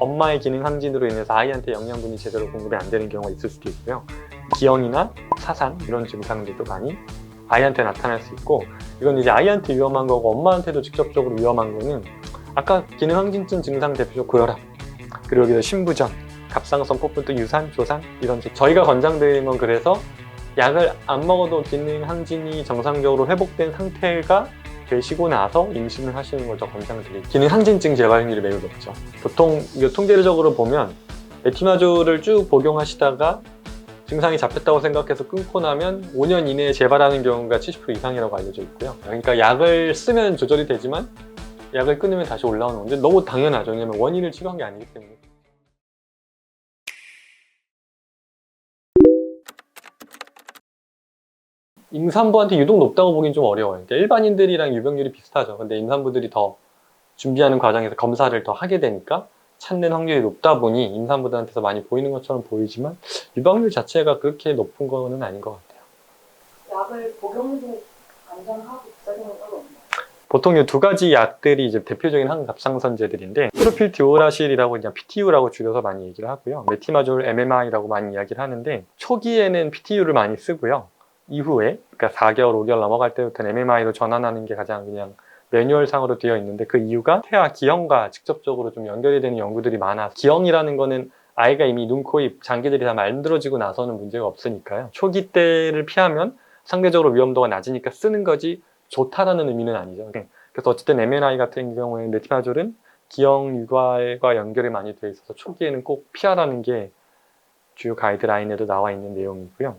엄마의 기능 항진으로 인해서 아이한테 영양분이 제대로 공급이 안 되는 경우가 있을 수도 있고요. 기형이나 사산 이런 증상들도 많이 아이한테 나타날 수 있고, 이건 이제 아이한테 위험한 거고 엄마한테도 직접적으로 위험한 거는 아까 기능 항진증 증상 대표적 고혈압, 그리고 여기서 신부전, 갑상선 폭분증, 유산, 조산 이런 저희가 권장드리는 건 그래서 약을 안 먹어도 기능 항진이 정상적으로 회복된 상태가 되시고 나서 임신을 하시는 걸 더 권장드리고, 기능 항진증 재발 확률이 매우 높죠. 보통 이거 통계적으로 보면 메티마졸을 쭉 복용하시다가 증상이 잡혔다고 생각해서 끊고 나면 5년 이내에 재발하는 경우가 70% 이상이라고 알려져 있고요. 그러니까 약을 쓰면 조절이 되지만 약을 끊으면 다시 올라오는 건데 너무 당연하죠. 왜냐면 원인을 치료한 게 아니기 때문에. 임산부한테 유독 높다고 보긴 좀 어려워요. 그러니까 일반인들이랑 유병률이 비슷하죠. 근데 임산부들이 더 준비하는 과정에서 검사를 더 하게 되니까 찾는 확률이 높다 보니 임산부들한테서 많이 보이는 것처럼 보이지만 유병률 자체가 그렇게 높은 거는 아닌 것 같아요. 약을 복용도 안전하고 부작용은 따로 없나요? 보통 이 두 가지 약들이 이제 대표적인 항갑상선제들인데, 프로필디오라실이라고 그냥 PTU라고 줄여서 많이 얘기를 하고요. 메티마졸 MMI라고 많이 이야기를 하는데, 초기에는 PTU를 많이 쓰고요. 이후에 그러니까 4개월, 5개월 넘어갈 때부터는 MMI로 전환하는 게 가장 그냥 매뉴얼상으로 되어 있는데, 그 이유가 태아 기형과 직접적으로 좀 연결이 되는 연구들이 많아서, 기형이라는 거는 아이가 이미 눈, 코, 입, 장기들이 다 만들어지고 나서는 문제가 없으니까요. 초기 때를 피하면 상대적으로 위험도가 낮으니까 쓰는 거지 좋다라는 의미는 아니죠. 그래서 어쨌든 MNI 같은 경우에 메티마졸은 기형 유발과 연결이 많이 되어 있어서 초기에는 꼭 피하라는 게 주요 가이드라인에도 나와 있는 내용이고요.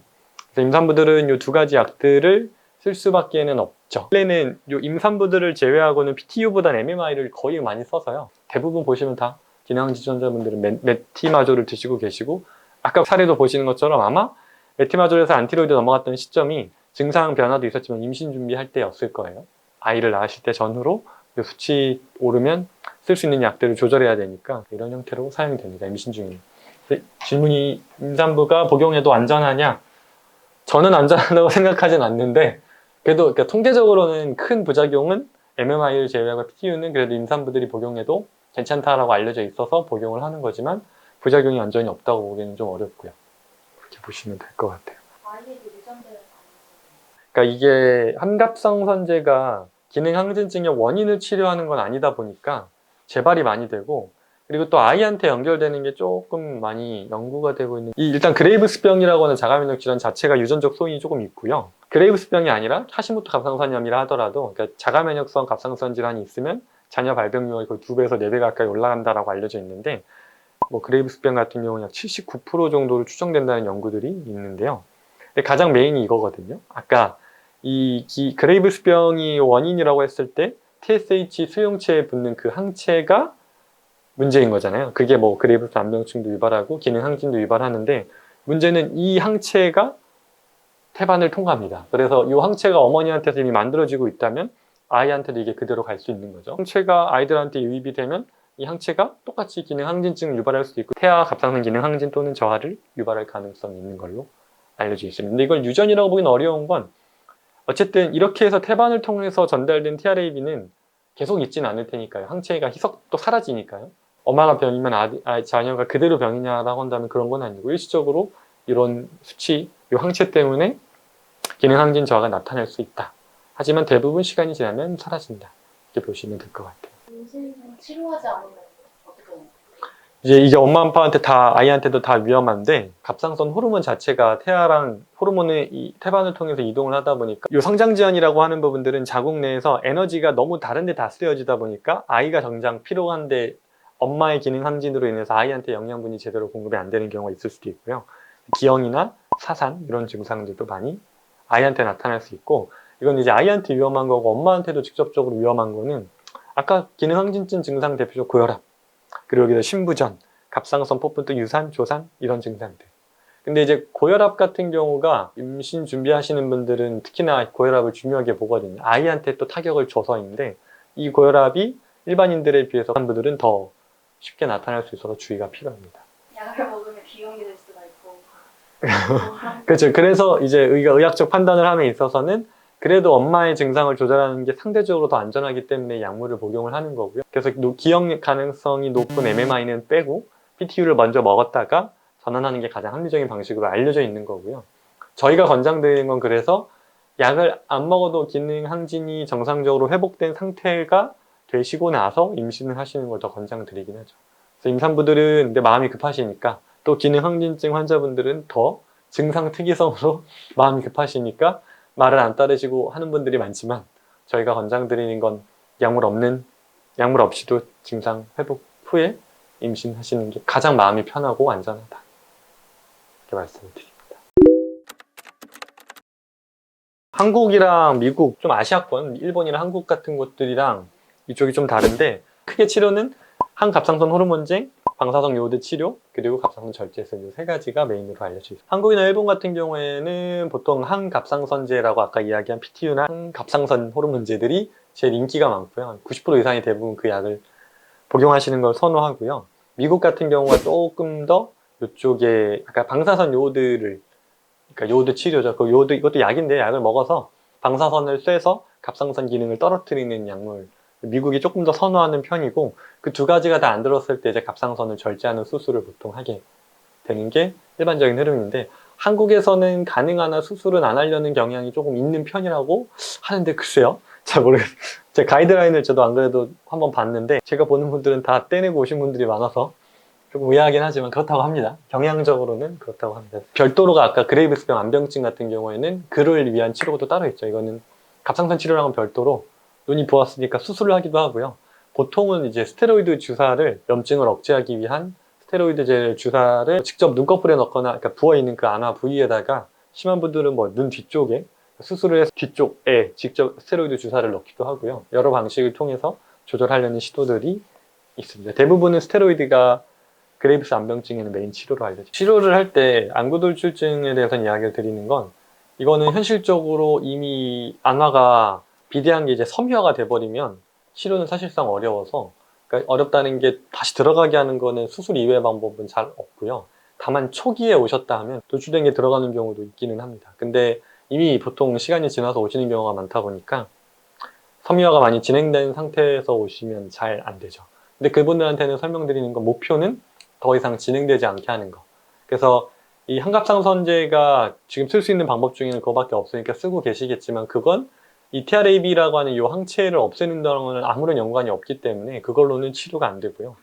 그래서 임산부들은 이 두 가지 약들을 쓸 수밖에는 없죠. 원래는 이 임산부들을 제외하고는 PTU보다는 MMI를 거의 많이 써서요. 대부분 보시면 다 기능항진증자분들은 메티마졸을 드시고 계시고, 아까 사례도 보시는 것처럼 아마 메티마졸에서 안티로이드 넘어갔던 시점이 증상 변화도 있었지만 임신 준비할 때였을 거예요. 아이를 낳으실 때 전후로 수치 오르면 쓸 수 있는 약들을 조절해야 되니까 이런 형태로 사용이 됩니다. 임신 중에. 질문이 임산부가 복용해도 안전하냐? 저는 안전하다고 생각하진 않는데, 그래도 그러니까 통계적으로는 큰 부작용은 MMI를 제외하고 PTU는 그래도 임산부들이 복용해도 괜찮다라고 알려져 있어서 복용을 하는 거지만 부작용이 완전히 없다고 보기는 좀 어렵고요. 그렇게 보시면 될 것 같아요. 아이들이 유전자를 그러니까 이게 한갑상선제가 기능 항진증의 원인을 치료하는 건 아니다 보니까 재발이 많이 되고, 그리고 또 아이한테 연결되는 게 조금 많이 연구가 되고 있는, 일단 그레이브스병이라고 하는 자가면역 질환 자체가 유전적 소인이 조금 있고요. 그레이브스병이 아니라 하시모토 갑상선염이라 하더라도, 그러니까 자가면역성 갑상선 질환이 있으면 자녀 발병률이 거의 2배에서 4배 가까이 올라간다라고 알려져 있는데, 뭐 그레이브스병 같은 경우는 약 79% 정도로 추정된다는 연구들이 있는데요. 가장 메인이 이거거든요. 아까 이 그레이브스병이 원인이라고 했을 때 TSH 수용체에 붙는 그 항체가 문제인 거잖아요. 그게 뭐 그레이브스 암병증도 유발하고 기능 항진도 유발하는데, 문제는 이 항체가 태반을 통과합니다. 그래서 이 항체가 어머니한테서 이미 만들어지고 있다면 아이한테도 이게 그대로 갈 수 있는 거죠. 항체가 아이들한테 유입이 되면 이 항체가 똑같이 기능 항진증을 유발할 수도 있고, 태아 갑상선 기능 항진 또는 저하를 유발할 가능성이 있는 걸로 알려져 있습니다. 근데 이걸 유전이라고 보기는 어려운 건, 어쨌든 이렇게 해서 태반을 통해서 전달된 TRAB는 계속 있지는 않을 테니까요. 항체가 희석도 사라지니까요. 엄마가 병이면 자녀가 그대로 병이냐라고 한다면 그런 건 아니고, 일시적으로 이런 수치, 이 항체 때문에 기능 항진 저하가 나타날 수 있다. 하지만 대부분 시간이 지나면 사라진다. 이렇게 보시면 될 것 같아요. 임신 중 치료하지 않으면 어떻게 해요? 이제 이게 엄마 아빠한테 다, 아이한테도 다 위험한데, 갑상선 호르몬 자체가 태아랑 호르몬의 이 태반을 통해서 이동을 하다 보니까, 이 성장지연이라고 하는 부분들은 자궁 내에서 에너지가 너무 다른 데 다 쓰여지다 보니까 아이가 정작 필요한데 엄마의 기능 항진으로 인해서 아이한테 영양분이 제대로 공급이 안 되는 경우가 있을 수도 있고요. 기형이나 사산 이런 증상들도 많이 아이한테 나타날 수 있고, 이건 이제 아이한테 위험한 거고 엄마한테도 직접적으로 위험한 거는 아까 기능 항진증 증상 대표적 고혈압, 그리고 여기서 신부전, 갑상선 폭분증, 유산, 조산 이런 증상들. 근데 이제 고혈압 같은 경우가 임신 준비하시는 분들은 특히나 고혈압을 중요하게 보거든요. 아이한테 또 타격을 줘서인데, 이 고혈압이 일반인들에 비해서 분들은 더 쉽게 나타날 수 있어서 주의가 필요합니다. 약을 먹으면 기형이 될 수가 있고. 그렇죠. 그래서 이제 우리가 의학적 판단을 함에 있어서는 그래도 엄마의 증상을 조절하는 게 상대적으로 더 안전하기 때문에 약물을 복용을 하는 거고요. 그래서 기억 가능성이 높은 MMI는 빼고 PTU를 먼저 먹었다가 전환하는 게 가장 합리적인 방식으로 알려져 있는 거고요. 저희가 권장드리는 건 그래서 약을 안 먹어도 기능 항진이 정상적으로 회복된 상태가 되시고 나서 임신을 하시는 걸 더 권장드리긴 하죠. 그래서 임산부들은 근데 마음이 급하시니까, 또 기능 항진증 환자분들은 더 증상 특이성으로 마음이 급하시니까 말을 안 따르시고 하는 분들이 많지만, 저희가 권장드리는 건 약물 없이도 증상 회복 후에 임신하시는 게 가장 마음이 편하고 안전하다, 이렇게 말씀을 드립니다. 한국이랑 미국, 좀 아시아권, 일본이랑 한국 같은 곳들이랑 이쪽이 좀 다른데, 크게 치료는 항갑상선 호르몬제, 방사성 요오드 치료, 그리고 갑상선 절제술, 이 세 가지가 메인으로 알려져 있습니다. 한국이나 일본 같은 경우에는 보통 항갑상선제라고 아까 이야기한 PTU나 항갑상선 호르몬제들이 제일 인기가 많고요. 90% 이상이 대부분 그 약을 복용하시는 걸 선호하고요. 미국 같은 경우가 조금 더 이쪽에 아까 방사선 요오드를, 그러니까 요오드 치료죠. 그 요오드, 이것도 약인데 약을 먹어서 방사선을 쐬서 갑상선 기능을 떨어뜨리는 약물, 미국이 조금 더 선호하는 편이고, 그 두 가지가 다 안 들었을 때 이제 갑상선을 절제하는 수술을 보통 하게 되는 게 일반적인 흐름인데, 한국에서는 가능하나 수술은 안 하려는 경향이 조금 있는 편이라고 하는데, 글쎄요, 잘 모르겠어요. 제 가이드라인을 저도 안 그래도 한번 봤는데, 제가 보는 분들은 다 떼내고 오신 분들이 많아서 조금 의아하긴 하지만 그렇다고 합니다. 경향적으로는 그렇다고 합니다. 별도로가 아까 그레이브스병 암병증 같은 경우에는 그를 위한 치료도 따로 있죠. 이거는 갑상선 치료랑은 별도로 눈이 부었으니까 수술을 하기도 하고요. 보통은 이제 스테로이드 주사를, 염증을 억제하기 위한 스테로이드 주사를 직접 눈꺼풀에 넣거나, 그러니까 부어있는 그 안화 부위에다가, 심한 분들은 뭐 눈 뒤쪽에 수술을 해서 뒤쪽에 직접 스테로이드 주사를 넣기도 하고요. 여러 방식을 통해서 조절하려는 시도들이 있습니다. 대부분은 스테로이드가 그레이브스 암병증에는 메인 치료로 알려져. 치료를 할 때 안구돌출증에 대해서는 이야기를 드리는 건, 이거는 현실적으로 이미 안화가 비대한 게 이제 섬유화가 돼버리면 치료는 사실상 어려워서, 그러니까 어렵다는 게 다시 들어가게 하는 거는 수술 이외의 방법은 잘 없고요. 다만 초기에 오셨다 하면 돌출된 게 들어가는 경우도 있기는 합니다. 근데 이미 보통 시간이 지나서 오시는 경우가 많다 보니까 섬유화가 많이 진행된 상태에서 오시면 잘 안 되죠. 근데 그분들한테는 설명드리는 건, 목표는 더 이상 진행되지 않게 하는 거. 그래서 이 항갑상선제가 지금 쓸 수 있는 방법 중에는 그거밖에 없으니까 쓰고 계시겠지만, 그건 이 TRAB라고 하는 이 항체를 없애는 거는 아무런 연관이 없기 때문에 그걸로는 치료가 안 되고요.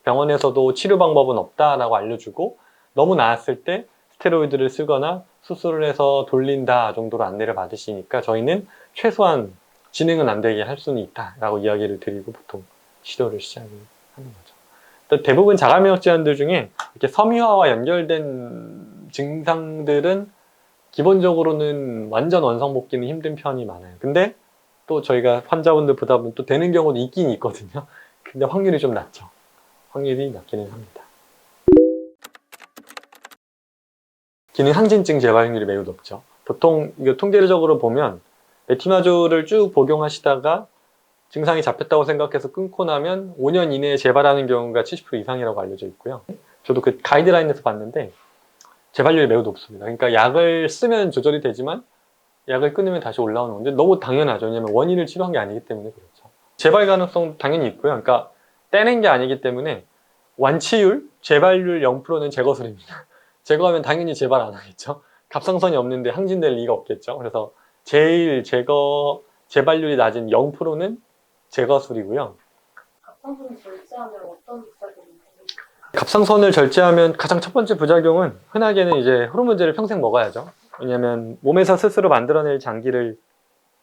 병원에서도 치료 방법은 없다라고 알려주고, 너무 나았을 때 스테로이드를 쓰거나 수술을 해서 돌린다 정도로 안내를 받으시니까, 저희는 최소한 진행은 안 되게 할 수는 있다라고 이야기를 드리고 보통 치료를 시작을 하는 거죠. 또 대부분 자가면역 질환들 중에 이렇게 섬유화와 연결된 증상들은 기본적으로는 완전 원상복귀는 힘든 편이 많아요. 근데 또 저희가 환자분들 보다 보면 또 되는 경우도 있긴 있거든요. 근데 확률이 좀 낮죠. 확률이 낮기는 합니다. 기능 항진증 재발률이 매우 높죠. 보통 이거 통계적으로 보면 메티마졸을 쭉 복용하시다가 증상이 잡혔다고 생각해서 끊고 나면 5년 이내에 재발하는 경우가 70% 이상이라고 알려져 있고요. 저도 그 가이드라인에서 봤는데 재발률이 매우 높습니다. 그러니까 약을 쓰면 조절이 되지만 약을 끊으면 다시 올라오는 건데, 너무 당연하죠. 왜냐면 원인을 치료한 게 아니기 때문에 그렇죠. 재발 가능성 당연히 있고요. 그러니까 떼낸 게 아니기 때문에 완치율, 재발률 0%는 제거술입니다. 제거하면 당연히 재발 안 하겠죠. 갑상선이 없는데 항진될 리가 없겠죠. 그래서 제일 재발률이 낮은 0%는 제거술이고요. 갑상선을 절제하면 어떤 부작용이 생길까요? 갑상선을 절제하면 가장 첫 번째 부작용은, 흔하게는 이제 호르몬제를 평생 먹어야죠. 왜냐면 몸에서 스스로 만들어낼 장기를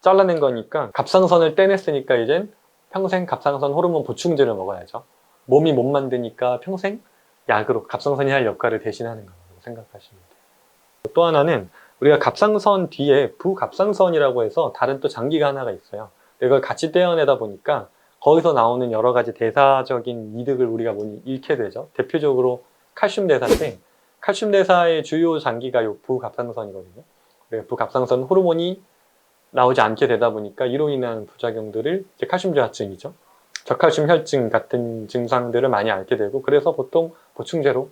잘라낸 거니까, 갑상선을 떼냈으니까 이젠 평생 갑상선 호르몬 보충제를 먹어야죠. 몸이 못 만드니까 평생 약으로 갑상선이 할 역할을 대신하는 거라고 생각하시면 돼요. 또 하나는 우리가 갑상선 뒤에 부갑상선이라고 해서 다른 또 장기가 하나가 있어요. 이걸 같이 떼어내다 보니까 거기서 나오는 여러 가지 대사적인 이득을 우리가 잃게 되죠. 대표적으로 칼슘 대사인데, 칼슘 대사의 주요 장기가 이 부갑상선이거든요. 부갑상선 호르몬이 나오지 않게 되다 보니까 이로 인한 부작용들을 이제 칼슘 저하증이죠. 저칼슘 혈증 같은 증상들을 많이 앓게 되고, 그래서 보통 보충제로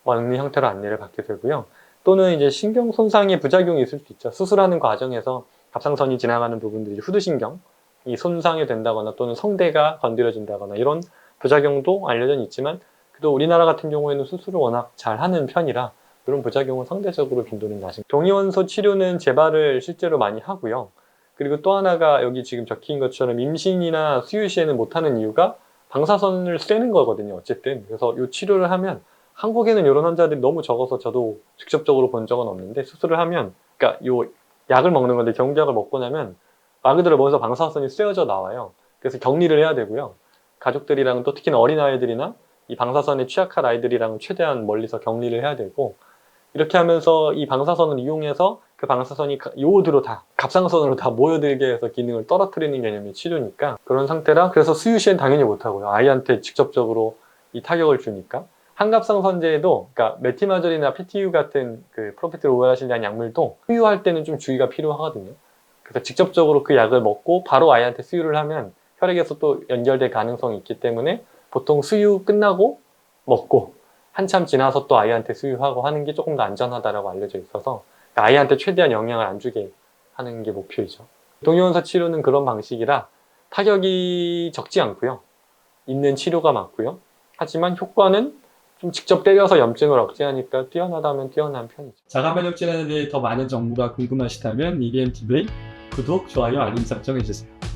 먹는 형태로 안내를 받게 되고요. 또는 이제 신경 손상의 부작용이 있을 수 있죠. 수술하는 과정에서 갑상선이 지나가는 부분들이 후두신경이 손상이 된다거나 또는 성대가 건드려진다거나 이런 부작용도 알려져 있지만 그래도 우리나라 같은 경우에는 수술을 워낙 잘하는 편이라 이런 부작용은 상대적으로 빈도는 낮은. 동위원소 치료는 재발을 실제로 많이 하고요. 그리고 또 하나가 여기 지금 적힌 것처럼 임신이나 수유 시에는 못하는 이유가 방사선을 쐬는 거거든요. 어쨌든 그래서 이 치료를 하면 한국에는 이런 환자들이 너무 적어서 저도 직접적으로 본 적은 없는데 수술을 하면 그러니까 요 약을 먹는 건데 경구약을 먹고 나면 말 그대로 몸에서 방사선이 쐬어져 나와요. 그래서 격리를 해야 되고요. 가족들이랑 또 특히나 어린아이들이나 이 방사선에 취약한 아이들이랑 최대한 멀리서 격리를 해야 되고 이렇게 하면서 이 방사선을 이용해서 그 방사선이 요오드로 다 갑상선으로 다 모여들게 해서 기능을 떨어뜨리는 개념의 치료니까 그런 상태라 그래서 수유 시엔 당연히 못하고요. 아이한테 직접적으로 이 타격을 주니까 한갑상선제에도 그러니까 메티마졸이나 PTU 같은 그 프로페틸 오라실에 대한 약물도 수유할 때는 좀 주의가 필요하거든요. 그래서 직접적으로 그 약을 먹고 바로 아이한테 수유를 하면 혈액에서 또 연결될 가능성이 있기 때문에 보통 수유 끝나고 먹고 한참 지나서 또 아이한테 수유하고 하는 게 조금 더 안전하다고 알려져 있어서 아이한테 최대한 영향을 안 주게 하는 게 목표이죠. 동위원소 치료는 그런 방식이라 타격이 적지 않고요. 있는 치료가 많고요. 하지만 효과는 좀 직접 때려서 염증을 억제하니까 뛰어나다면 뛰어난 편이죠. 자가면역 질환에 대해 더 많은 정보가 궁금하시다면 EBMTV 구독, 좋아요, 알림 설정 해주세요.